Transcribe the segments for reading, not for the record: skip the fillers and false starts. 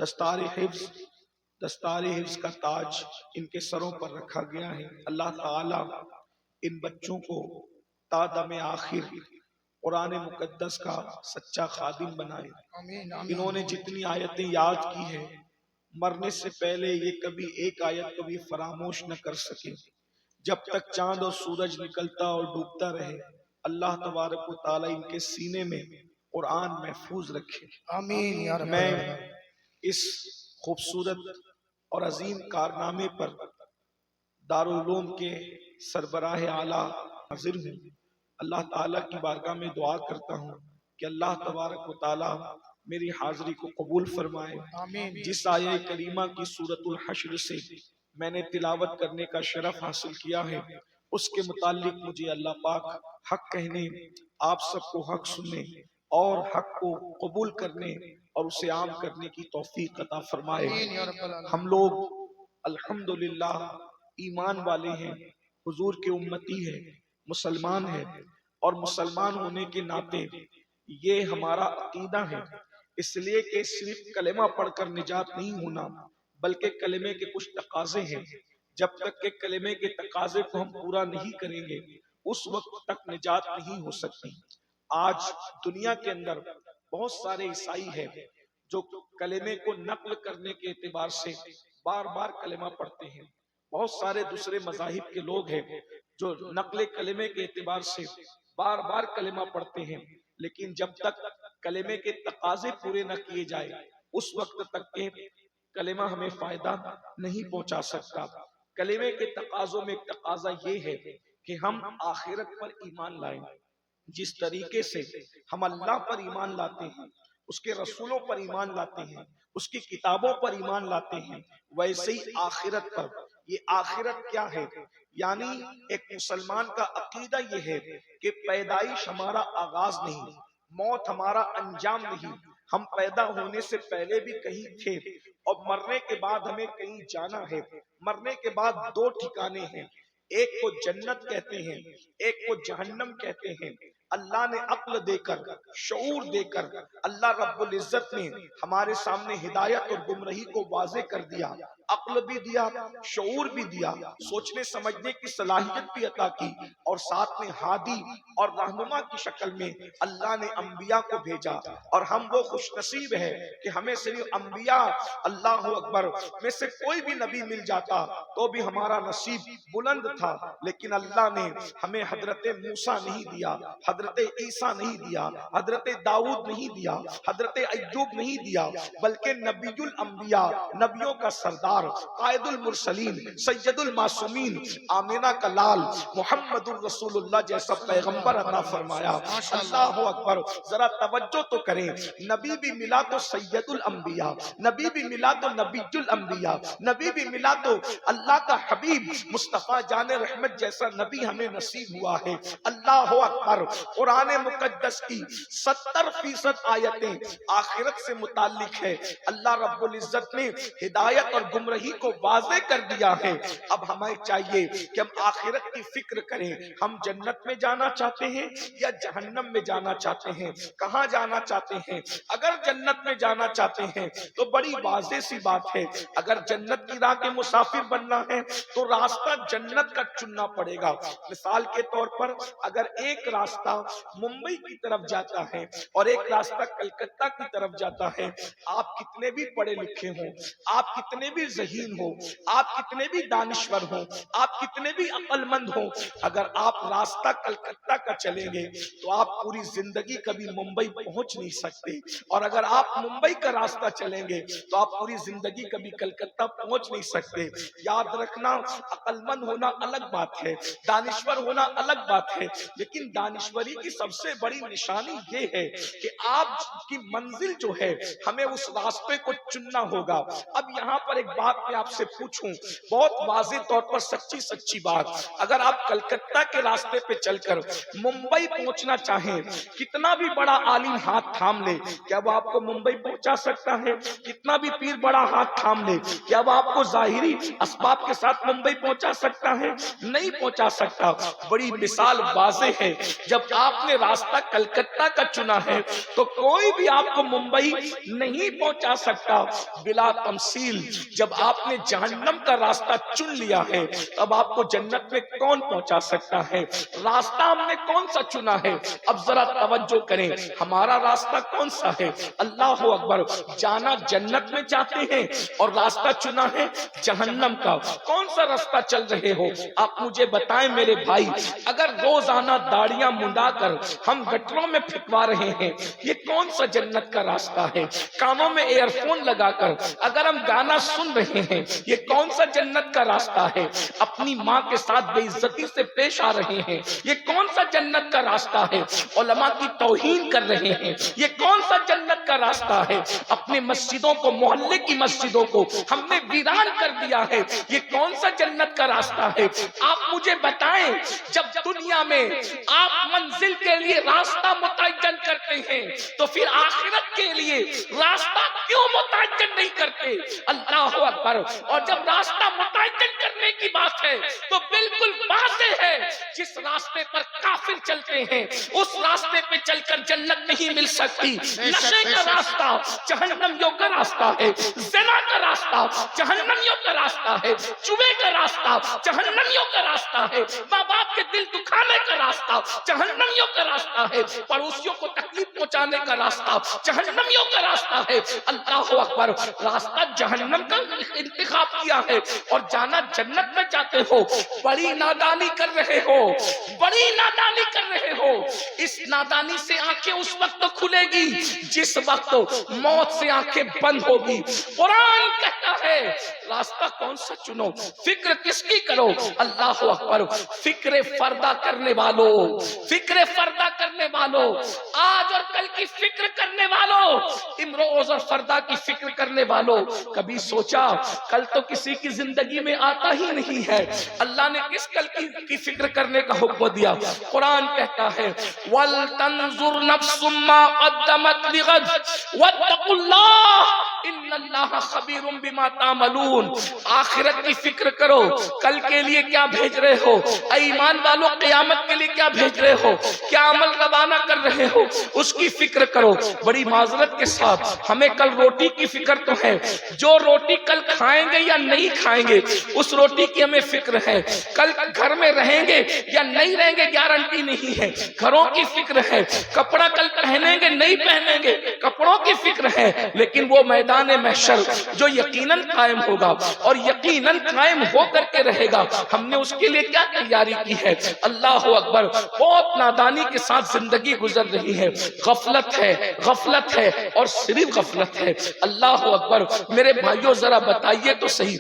دستار حفظ کا تاج ان کے سروں پر رکھا گیا ہے۔ اللہ تعالی ان بچوں کو تا دم آخر قرآن مقدس کا سچا خادم بنائے۔ انہوں نے جتنی آیتیں یاد کی ہیں مرنے سے پہلے یہ کبھی ایک آیت کو بھی فراموش نہ کر سکے۔ جب تک چاند اور سورج نکلتا اور ڈوبتا رہے اللہ تبارک و تعالی ان کے سینے میں قرآن محفوظ رکھے۔ آمین یا رب۔ میں اس خوبصورت اور عظیم کارنامے پر دارالعلوم کے سربراہ اعلیٰ حاضر ہوں۔ اللہ تعالیٰ کی بارگاہ میں دعا کرتا ہوں کہ اللہ تبارک و تعالیٰ میری حاضری کو قبول فرمائے۔ آمین۔ جس آیہ کریمہ کی سورۃ الحشر سے میں نے تلاوت کرنے کا شرف حاصل کیا ہے اس کے متعلق مجھے اللہ پاک حق کہنے، آپ سب کو حق سننے اور حق کو قبول کرنے اور اسے عام کرنے کی توفیق عطا فرمائے۔ آمین یا رب العالمین۔ ہم لوگ الحمدللہ ایمان والے ہیں، حضور کے امتی ہیں، مسلمان ہیں، اور مسلمان ہونے کے ناطے یہ ہمارا عقیدہ ہے، اس لیے کہ صرف کلمہ پڑھ کر نجات نہیں ہونا بلکہ کلمے کے کچھ تقاضے ہیں۔ جب تک کہ کلمے کے تقاضے کو ہم پورا نہیں کریں گے اس وقت تک نجات نہیں ہو سکتی۔ آج دنیا کے اندر بہت سارے عیسائی ہیں جو کلمے کو نقل کرنے کے اعتبار سے بار بار کلمہ پڑھتے ہیں۔ بہت سارے دوسرے مذاہب کے لوگ ہیں جو نقل کلمے کے اعتبار سے بار بار کلمہ پڑھتے ہیں، لیکن جب تک کلمے کے تقاضے پورے نہ کیے جائے اس وقت تک کہ کلمہ ہمیں فائدہ نہیں پہنچا سکتا۔ کلمے کے تقاضوں میں ایک تقاضا یہ ہے کہ ہم آخرت پر ایمان لائیں۔ جس طریقے سے ہم اللہ پر ایمان لاتے ہیں، اس کے رسولوں پر ایمان لاتے ہیں، اس کی کتابوں پر ایمان لاتے ہیں، ویسے ہی آخرت پر۔ یہ آخرت کیا ہے؟ یعنی ایک مسلمان کا عقیدہ یہ ہے کہ پیدائش ہمارا آغاز نہیں، موت ہمارا انجام نہیں، ہم پیدا ہونے سے پہلے بھی کہیں تھے اور مرنے کے بعد ہمیں کہیں جانا ہے۔ مرنے کے بعد دو ٹھکانے ہیں، ایک کو جنت کہتے ہیں، ایک کو جہنم کہتے ہیں۔ اللہ نے عقل دے کر، شعور دے کر، اللہ رب العزت نے ہمارے سامنے ہدایت اور گمراہی کو واضح کر دیا، عقل بھی دیا، شعور بھی دیا، سوچنے سمجھنے کی صلاحیت بھی عطا کی، اور ساتھ میں ہادی اور رہنما کی شکل میں اللہ نے انبیاء کو بھیجا۔ اور ہم وہ خوش نصیب ہے کہ ہمیں صرف انبیاء، اللہ اکبر، میں سے کوئی بھی نبی مل جاتا تو بھی ہمارا نصیب بلند تھا، لیکن اللہ نے ہمیں حضرت موسیٰ نہیں دیا، حضرت عیسیٰ نہیں دیا، حضرت داؤد نہیں دیا، حضرت ایوب نہیں دیا، بلکہ نبی الانبیاء، نبیوں کا سردار، قائد المرسلین، سید المعصومین، آمینہ کا لال محمد الرسول اللہ جیسا پیغمبر عطا فرمایا۔ اللہ اکبر، ذرا توجہ تو کریں، نبی بھی ملا تو سید الانبیاء، نبی بھی ملا تو نبی الانبیاء، نبی بھی ملا تو اللہ کا حبیب مصطفیٰ جان رحمت جیسا نبی ہمیں نصیب ہوا ہے۔ اللہ اکبر، قرآن مقدس کی 70% آیتیں آخرت سے متعلق ہے۔ اللہ رب العزت نے ہدایت اور گمراہی کو واضح کر دیا ہے۔ اب ہمیں چاہیے کہ ہم آخرت کی فکر کریں، ہم جنت میں جانا چاہتے ہیں یا جہنم میں جانا چاہتے ہیں، کہاں جانا چاہتے ہیں؟ اگر جنت میں جانا چاہتے ہیں تو بڑی واضح سی بات ہے، اگر جنت کی راہ کے مسافر بننا ہے تو راستہ جنت کا چننا پڑے گا۔ مثال کے طور پر اگر ایک راستہ ممبئی کی طرف جاتا ہے اور ایک راستہ کلکتہ کی طرف جاتا ہے، آپ کتنے بھی پڑھے لکھے ہوں، آپ کتنے بھی ذہین ہوں، آپ کتنے بھی دانشور ہوں، آپ کتنے بھی عقل مند ہوں، اگر آپ راستہ کلکتہ کا چلیں گے تو آپ پوری زندگی کبھی ممبئی پہنچ نہیں سکتے، اور اگر آپ ممبئی کا راستہ چلیں گے تو آپ پوری زندگی کبھی کلکتہ پہنچ نہیں سکتے۔ یاد رکھنا، عقل مند ہونا الگ بات ہے، دانشور ہونا الگ بات ہے، لیکن دانشوری کی سب سے بڑی نشانی یہ ہے کہ آپ کی منزل جو ہے ہمیں اس راستے کو چننا ہوگا۔ اب یہاں پر ایک بات بات میں آپ سے پوچھوں، بہت واضح طور پر سچی بات، اگر آپ کلکتہ کے راستے پہ چل کر ممبئی پہنچنا چاہیں، کتنا بھی بڑا عالم ہاتھ تھام لے، کیا وہ آپ کو ممبئی پہنچا سکتا ہے؟ کتنا بھی پیر بڑا ہاتھ تھام لے، کیا وہ آپ کو ظاہری اسباب کے ساتھ ممبئی پہنچا سکتا ہے؟ نہیں پہنچا سکتا۔ بڑی مثال واضح ہے، جب آپ نے راستہ کلکتہ کا چنا ہے تو کوئی بھی آپ کو ممبئی نہیں پہنچا سکتا۔ بلا تمثیل جب آپ نے جہنم کا راستہ چن لیا ہے، اب آپ کو جنت میں کون پہنچا سکتا ہے؟ راستہ ہم نے کون سا چنا ہے؟ اب ذرا توجہ کریں، ہمارا راستہ کون سا ہے؟ اللہ اکبر، جانا جنت میں چاہتے ہیں اور راستہ چنا ہے جہنم کا۔ کون سا راستہ چل رہے ہو آپ مجھے بتائیں میرے بھائی۔ اگر روزانہ داڑیاں منڈا کر ہم گٹروں میں پھینکوا رہے ہیں، یہ کون سا جنت کا راستہ ہے؟ کانوں میں ایئر فون لگا کر اگر ہم گانا سن رہے ہیں، یہ کون سا جنت کا راستہ ہے؟ اپنی ماں کے ساتھ بے عزتی سے پیش آ رہے ہیں، یہ کون سا جنت کا راستہ ہے؟ علماء کی توہین کر رہے ہیں، یہ کون سا جنت کا راستہ ہے؟ اپنے مسجدوں کو، محلے کی مسجدوں کو ہم نے ویران کر دیا ہے، یہ کون سا جنت کا راستہ ہے؟ آپ مجھے بتائیں، جب دنیا میں آپ منزل کے لیے راستہ متعین کرتے ہیں تو پھر آخرت کے لیے راستہ کیوں متعین نہیں کرتے؟ اللہ اکبر۔ اور جب راستہ متعین کرنے کی بات ہے تو بالکل واضح ہے، جس راستے پر کافر چلتے ہیں اس راستے پہ چل کر جنت نہیں مل سکتی۔ نشے کا راستہ جہنمیوں کا راستہ ہے، زنا کا راستہ جہنمیوں کا راستہ ہے، چوبے کا راستہ جہنمیوں کا راستہ ہے، ماں باپ کے دل دکھانے کا راستہ جہنمیوں کا راستہ ہے، پڑوسیوں کو تکلیف پہنچانے کا راستہ جہنمیوں کا راستہ ہے۔ اللہ اکبر، راستہ جہنم کا انتخاب کیا ہے اور جانا جنت میں چاہتے ہو، بڑی نادانی کر رہے ہو، بڑی نادانی کر رہے ہو۔ اس نادانی سے آنکھیں اس وقت کھلے گی جس وقت موت سے آنکھیں بند ہوگی۔ قرآن کہتا ہے راستہ کون سا چنو، فکر کس کی کرو؟ اللہ اکبر۔ فکر فردہ کرنے والوں، فکر فردہ کرنے والوں، آج اور کل کی فکر کرنے والوں، امروز اور فردہ کی فکر کرنے والوں، کبھی سوچا کل تو کسی کی زندگی میں آتا ہی نہیں ہے، اللہ نے کس کل کی فکر کرنے کا حکم دیا؟ قرآن کہتا ہے وَلْتَنْظُرْ نَفْسٌ مَّا قَدَّمَتْ لِغَدٍ وَاتَّقُوا اللَّهَ إِنَّ اللَّهَ خَبِيرٌ بِمَا تَعْمَلُونَ۔ آخرت کی فکر کرو، کل کے لیے کیا بھیج رہے ہو؟ اے ایمان والو، قیامت کے لیے کیا بھیج رہے ہو؟ کیا عمل روانہ کر رہے ہو؟ اس کی فکر کرو۔ بڑی معذرت کے ساتھ ہمیں کل روٹی کی فکر تو ہے، جو روٹی کل کھائیں گے یا نہیں کھائیں گے اس روٹی کی ہمیں فکر ہے، کل گھر میں رہیں گے یا نہیں رہیں گے گارنٹی نہیں ہے، گھروں کی فکر ہے، کپڑا کل پہنیں گے نہیں پہنیں گے کپڑوں کی فکر ہے، لیکن وہ میدان محشر جو یقیناً قائم ہوگا اور یقیناً قائم ہو کر کے رہے گا، ہم نے اس کے لیے کیا تیاری کی ہے؟ اللہ اکبر۔ بہت نادانی کے ساتھ زندگی گزر رہی ہے، غفلت ہے، غفلت ہے اور صرف غفلت ہے۔ اللہ اکبر۔ میرے بھائیوں ذرا بتائیے تو صحیح،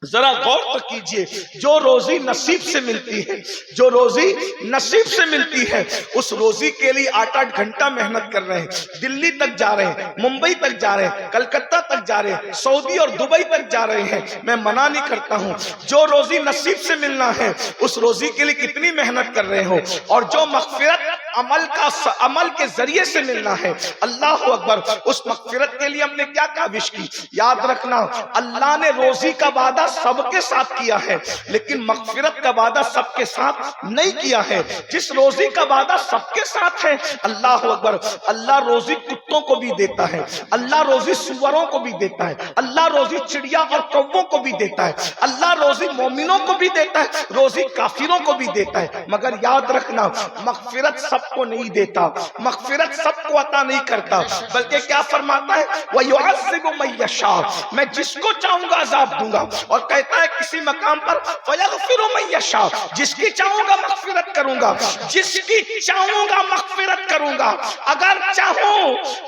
ذرا غور تو کیجئے، جو روزی نصیب سے ملتی ہے، جو روزی نصیب سے ملتی ہے، اس روزی کے لیے 8-8 گھنٹہ محنت کر رہے ہیں، دلی تک جا رہے ہیں، ممبئی تک جا رہے ہیں، کلکتہ تک جا رہے ہیں، سعودی اور دبئی تک جا رہے ہیں۔ میں منع نہیں کرتا ہوں، جو روزی نصیب سے ملنا ہے اس روزی کے لیے کتنی محنت کر رہے ہو، اور جو مغفرت عمل کے ذریعے سے ملنا ہے، اللہ اکبر، اس مغفرت کے لیے ہم نے کیا کاوش کی؟ یاد رکھنا، اللہ نے روزی کا وعدہ سب کے ساتھ کیا ہے لیکن مغفرت کا وعدہ سب کے ساتھ نہیں کیا ہے۔ جس روزی کا وعدہ سب کے ساتھ ہے، اللہ اکبر، اللہ روزی کتوں کو بھی دیتا ہے، اللہ روزی سوروں کو بھی دیتا ہے، اللہ روزی چڑیا اور کووں کو بھی دیتا ہے، اللہ روزی مومنوں کو بھی دیتا ہے، روزی کافروں کو بھی دیتا ہے، مگر یاد رکھنا مغفرت سب کو نہیں دیتا، مغفرت سب کو عطا نہیں کرتا، بلکہ کیا فرماتا ہے وَيُعَذِّبُ مَن يَشَاءُ، میں جس کو چاہوں گا عذاب دوں گا اور کہتا ہے کسی مقام پر فَيَغْفِرُ مَن يَشَاءُ، جس کی چاہوں گا مغفرت کروں گا، جس کی چاہوں گا مغفرت کروں گا، اگر چاہوں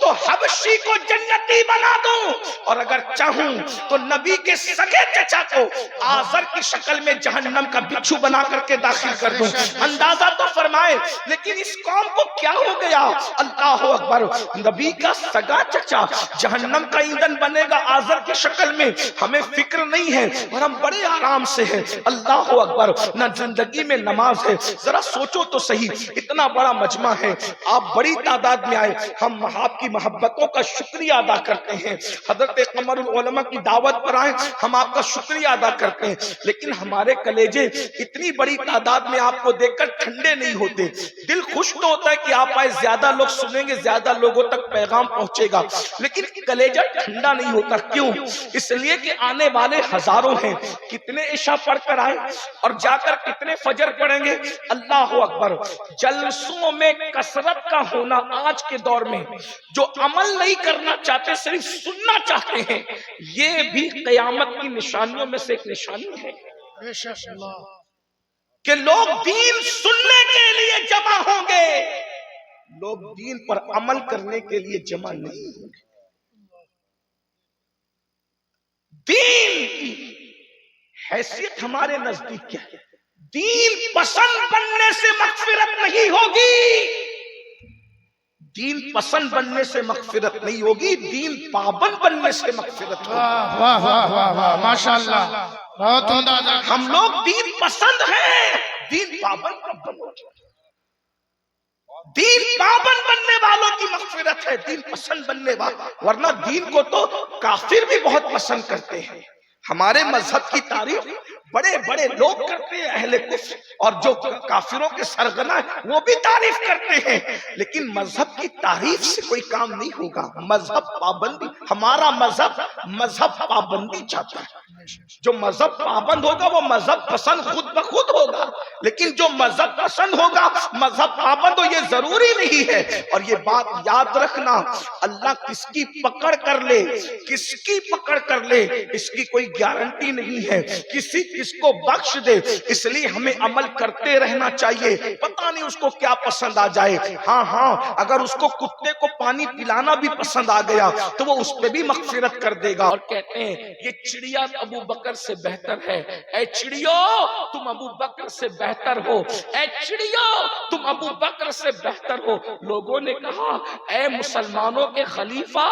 تو حبشی کو جنتی بنا دوں، اور اگر چاہوں تو نبی کے سگے چچا کو آزر کی شکل میں جہنم کا بچھو بنا کر کے داخل کر دوں۔ اندازہ تو فرمائے لیکن اس قوم کو کیا ہو گیا؟ اللہ اکبر، نبی کا سگا چچا جہنم کا ایندھن بنے گا آزر کی شکل میں، ہمیں فکر نہیں ہے اور ہم بڑے آرام سے ہیں۔ اللہ اکبر، نہ زندگی میں نماز ہے۔ ذرا سوچو تو صحیح، اتنا بڑا مجمع ہے، آپ بڑی تعداد میں آئے، ہم آپ کی محبتوں کا شکریہ ادا کرتے ہیں۔ حضرت قمر العلماء کی دعوت پر آئے، ہم آپ کا شکریہ ادا کرتے ہیں، لیکن ہمارے کلیجے اتنی بڑی تعداد میں آپ کو دیکھ کر ٹھنڈے نہیں ہوتے۔ دل خوش تو ہوتا ہے کہ آپ آئے، زیادہ لوگ سنیں گے، زیادہ لوگوں تک پیغام پہنچے گا، لیکن کلیجہ ٹھنڈا نہیں ہوتا۔ کیوں؟ اس لیے کہ آنے والے ہزاروں ہیں، کتنے عشاء پڑھ کر آئے اور جا کر کتنے فجر پڑھیں گے۔ اللہ اکبر، جلسوں میں کثرت کا ہونا آج کے دور میں، جو عمل نہیں کرنا چاہتے صرف سننا چاہتے ہیں، یہ بھی قیامت کی نشانیوں میں سے ایک نشانی ہے کہ لوگ دین سننے کے لیے جمع ہوں گے، لوگ دین پر عمل کرنے کے لیے جمع نہیں ہوں گے۔ دین کی حیثیت ہمارے نزدیک کیا ہے؟ دین پسند بننے سے مغفرت نہیں ہوگی، دین پسند بننے سے مغفرت نہیں ہوگی، دین پابند بننے سے مغفرت ہوگی۔ واہ واہ واہ واہ، ماشاءاللہ، بہت عمدہ۔ ہم لوگ دین پسند ہیں، دین پابند کب بنو گے؟ دین پابند بننے والوں کی مغفرت ہے، دین پسند بننے والوں، ورنہ دین کو تو کافر بھی بہت پسند کرتے ہیں۔ ہمارے مذہب کی تعریف بڑے بڑے لوگ کرتے ہیں، اہل کفر، اور جو کافروں کے سرغنہ ہیں وہ بھی تعریف کرتے ہیں، لیکن مذہب کی تعریف سے کوئی کام نہیں ہوگا۔ مذہب پابندی، ہمارا مذہب پابندی چاہتا ہے۔ جو مذہب پابند ہوگا وہ مذہب پسند خود بخود ہوگا، لیکن جو مذہب پسند ہوگا مذہب پابند ہو یہ ضروری نہیں ہے۔ اور یہ بات یاد رکھنا، اللہ کس کی پکڑ کر لے، کس کی پکڑ کر لے، اس کی کوئی گارنٹی نہیں ہے، کس کو بخش دے۔ اس لیے ہمیں عمل کرتے رہنا چاہیے، پتہ نہیں اس کو کیا پسند آ جائے۔ ہاں اگر اس کو کتے کو پانی پلانا بھی پسند آ گیا تو وہ اس پہ بھی مغفرت کر دے گا۔ اور کہتے ہیں یہ چڑیا ابو بکر سے بہتر ہے، اے چڑیو تم ابو بکر سے بہتر ہو، اے چڑیو تم ابو بکر سے بہتر ہو۔ لوگوں نے کہا اے مسلمانوں کے خلیفہ،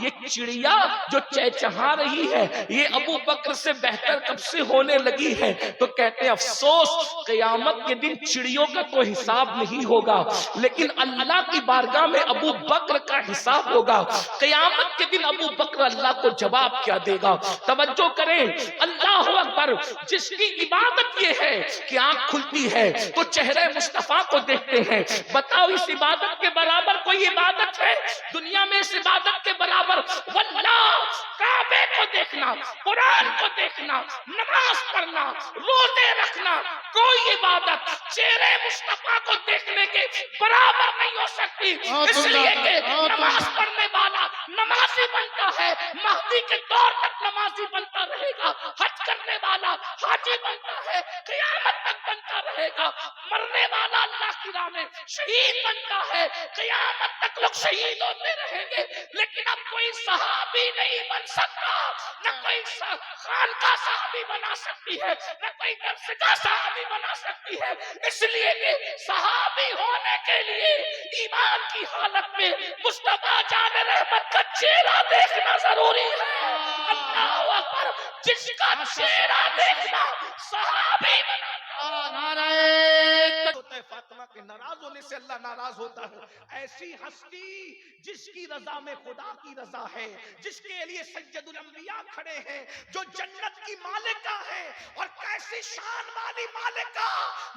یہ چڑیا جو چہچہا رہی ہے یہ ابو بکر سے بہتر کب سے ہونے لگی ہے؟ تو کہتے ہیں افسوس، قیامت کے دن چڑیوں کا تو حساب نہیں ہوگا، لیکن اللہ کی بارگاہ میں ابو بکر کا حساب ہوگا۔ قیامت کے دن ابو بکر اللہ کو جواب کیا دے گا؟ توجہ کریں، اللہ اکبر، جس کی عبادت یہ ہے کہ آنکھ کھلتی ہے تو چہرے مصطفیٰ کو دیکھتے ہیں، بتاؤ اس عبادت کے برابر کوئی عبادت ہے دنیا میں؟ اس عبادت کے برابر واللہ کعبے کو دیکھنا، قرآن کو دیکھنا، نماز پڑھنا، روزے رکھنا، کوئی عبادت چہرے مصطفیٰ کو دیکھنے کے برابر نہیں ہو سکتی۔ اس لیے کہ نماز پڑھنے والا نمازی بنتا ہے، مہدی کے دور تک نمازی بنتا رہے گا، حج کرنے والا حاجی بنتا ہے، قیامت تک بنتا رہے گا، مرنے والا اللہ کی راہ میں شہید بنتا ہے، قیامت تک لوگ شہید ہوتے رہیں گے۔ لیکن اب کوئی صحابی نہیں بن سکتا، نہ کوئی خانقاہ صحابی بنا سکتی ہے، نہ کوئی درسگاہ صحابی بنا سکتی ہے، اس لیے کہ صحابی ہونے کے لیے ایمان کی حالت میں مصطفیٰ جان رحمت کا چہرہ دیکھنا ضروری ہے۔ اللہ اکبر، جس کا چہرہ دیکھنا صحابی بنا۔ فاطمہ کے ناراض ہونے سے اللہ ناراض ہوتا ہے۔ ایسی ہستی جس کی رضا میں خدا کی رضا ہے، جس کے لیے سید الانبیاء کھڑے ہیں، جو جنت کی مالکہ ہے، اور کیسی شان والی مالکہ،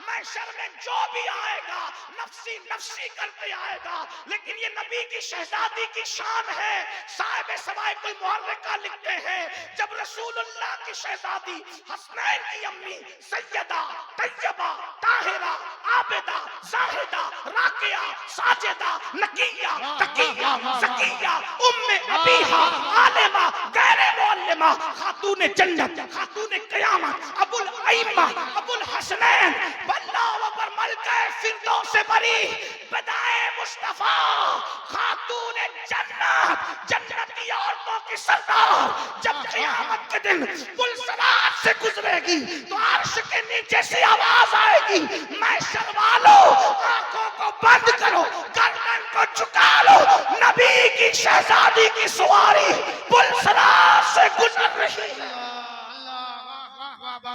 محشر میں جو بھی آئے گا نفسی نفسی کرتے آئے گا، لیکن یہ نبی کی شہزادی کی شان ہے۔ صاحب سوائے کوئی محرکہ لکھتے ہیں جب رسول اللہ کی شہزادی حسنین کی امی سیدہ طیبہ طاہرہ عابدہ زاہدہ راکعہ ساجدہ نقیہ تقیہ زکیہ ام ابیہا عالمہ غیر معلمہ فاطمہ خاتون جنت، خاتون قیامت، ابو الائمہ، ابو الحسنین، واللہ اکبر، ملکہ فردوس بری، بدائے مصطفیٰ، خاتون جنت، جنتی عورتوں کی سردار، جب قیامت کے دن پل صراط سے گزرے گی تو عرش کے نیچے سے آواز آئے گی، محشر والو آنکھوں کو بند کرو، گردن کو جھکا لو، نبی کی شہزادی کی سواری پل صراط سے گزر رہی ہے۔